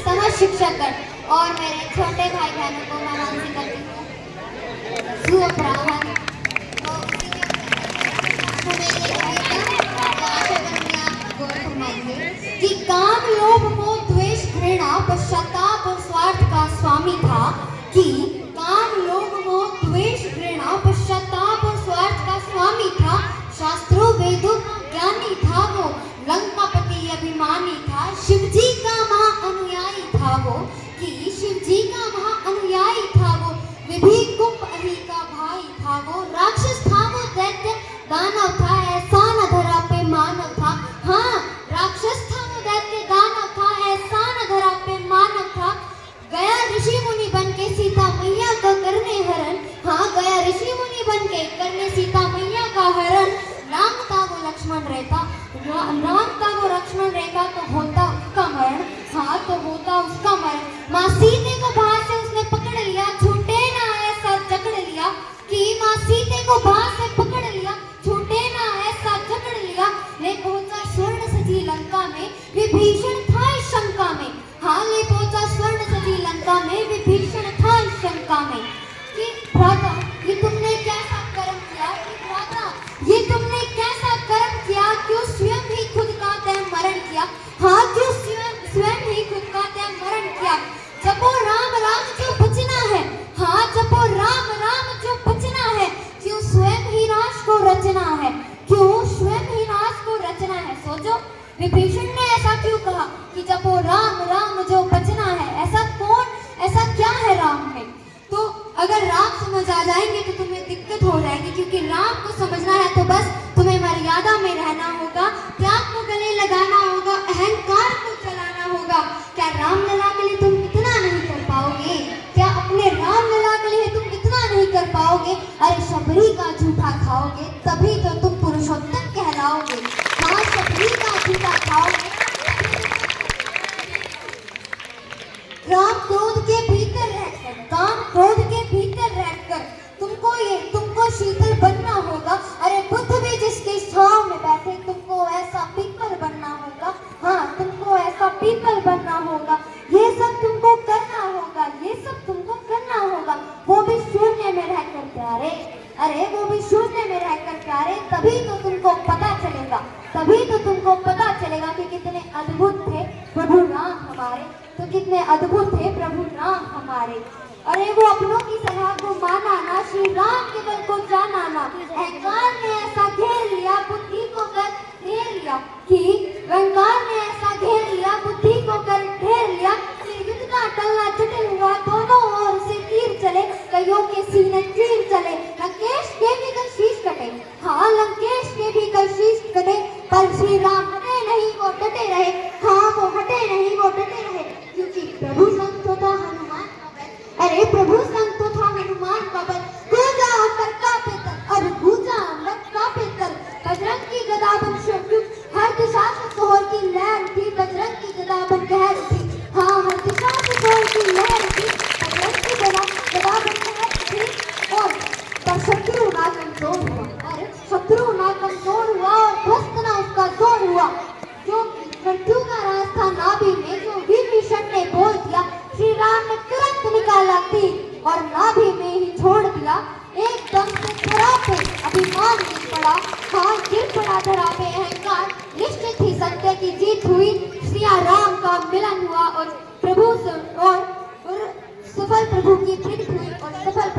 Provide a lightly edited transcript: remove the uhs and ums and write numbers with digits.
समस्त शिक्षकगण और मेरे छोटे भाई बहनों को मैं नमस्कार करती हूँ। सुअपराह्न कि काम, लोभ, मोह, द्वेष, घृणा, पश्चाताप और स्वार्थ का स्वामी था। कि काम, लोभ, मोह, द्वेष, घृणा, पश्चाताप और स्वार्थ का स्वामी था। शास्त्रों वेदों ज्ञानी था वो, लंकापति अभिमानी था। शिव जी का महाअनुयायी था वो, कि शिव जी का महाअनुयायी था वो। विभि कुंभ अहि का भाई था वो। राक्षस था वो, दैत्य दानव था, ऐसा न धरा पे मानव था। हाँ, राक्षस था वो, दैत्य दानव था, ऐसा न धरा पे मानव था। गया ऋषि मुनि बन के सीता मैया का करने हरण। हाँ, गया ऋषि मुनि बन के करने सीता मैया का हरण। राम था वो, लक्ष्मण रहता, राम था वो, लक्ष्मण रहता तो होता उसका मरण। हाँ, तो होता उसका मरण। माँ सीते को बाहर से उसने पकड़ लिया, छूटे ना ऐसा जकड़ लिया। कि माँ सीते को बाहर से पकड़ लिया, छूटे ना ऐसा जकड़ लिया। ले पहुंचा स्वर्ण सजी लंका में, विभीषण था इस शंका में। हाँ, ले पहुंचा स्वर्ण सजी लंका में, विभीषण था इस शंका में। कि भ्राता, ये तुमने कैसा कर्म किया? कि भ्राता, ये तुमने कैसा कर्म किया? क्यों स्वयं ही खुद का तय मरण किया? हाँ, क्यों स्वयं ही खुद का तय मरण किया? जपो राम राम जो बचना है। हाँ, जपो राम राम जो बचना है। क्यों स्वयं ही नाश को रचना है? क्यों स्वयं ही नाश को रचना है? सोचो, विभीषण ने ऐसा क्यों कहा कि जपो राम राम जो बचना है? ऐसा कौन, ऐसा क्या है राम में? तो अगर राम समझ आ जाएंगे तो तुम्हें दिक्कत हो जाएगी, क्योंकि राम को समझना है तो बस तुम्हें मर्यादा में रहना होगा, त्याग को गले लगाना होगा, अहंकार को चलाना होगा। क्या रामलला के लिए तुम इतना नहीं कर पाओगे? क्या अपने रामलला के लिए तुम इतना नहीं कर पाओगे? अरे शबरी का झूठा खाओगे तभी तो तुम पुरुषोत्तम कहलाओगे। हाँ, शबरी का झूठा खाओगे। राम क्रोध के भीतर रहकर, काम क्रोध के भीतर रहकर तुमको शीतल बनना होगा। अरे बुद्ध भी जिसके छांव में बैठे, तुमको ऐसा पीपल बनना होगा। हाँ, तुमको ऐसा पीपल बनना होगा। ये सब तुमको करना होगा, ये सब तुमको करना होगा। वो भी शून्य में रहकर प्यारे, अरे वो भी शून्य में रहकर प्यारे। तभी तो तुमको पता चलेगा, तभी तो तुमको पता चलेगा कि कितने अद्भुत थे प्रभु राम हमारे। तो कितने अद्भुत थे प्रभु राम हमारे। अरे वो अपनों की सलाह को माना ना, श्री राम के बल को जाना ना। अहंकार ने ऐसा घेर लिया, बुद्धि को कर ढेर लिया। कि अहंकार ने ऐसा घेर लिया, बुद्धि को कर ढेर लिया। कि युद्ध का टलना जटिल हुआ, दोनों ओर से तीर चले, कईयों के सीने चीर चले। लंकेश के भी कई शीश कटे। हाँ, लंकेश के भी कई शीश कटे, पर श्री राम हटे नहीं, वो डटे रहे। हाँ, वो हटे नहीं, वो डटे रहे। क्योंकि प्रभु संग तो था हनुमान का बल। अरे प्रभु संग तो था हनुमान का बल। गूंजा अंबर कांपे तर, और गूंजा अंबर कांपे तर। बजरंग की गदा बन शत्रु, हर दिशा से सोहर की लहर उठी। बजरंग की गदा बन कहर उठी। हाँ, हर दिशा से सोहर की लहर उठी। बजरंग की गदा बन कहर उठी। और पर शत्रु ना कमजोर हुआ। अरे शत्रु ना कमजोर हुआ और ध्वस्त ना उसका जोर हुआ। जो मृत्यु का रास्ता नाभि में जो विभीषण ने बोल दिया, श्री राम ने तुरंत निकाला तीर और नाभि में ही छोड़ दिया। एकदम से धरा पे अभिमान गिर पड़ा। हाँ, गिर पड़ा धरा पे अहंकार। निश्चित ही सत्य की जीत हुई। श्री राम का मिलन हुआ और प्रभु और सफल प्रभु की प्रीति हुई और सफल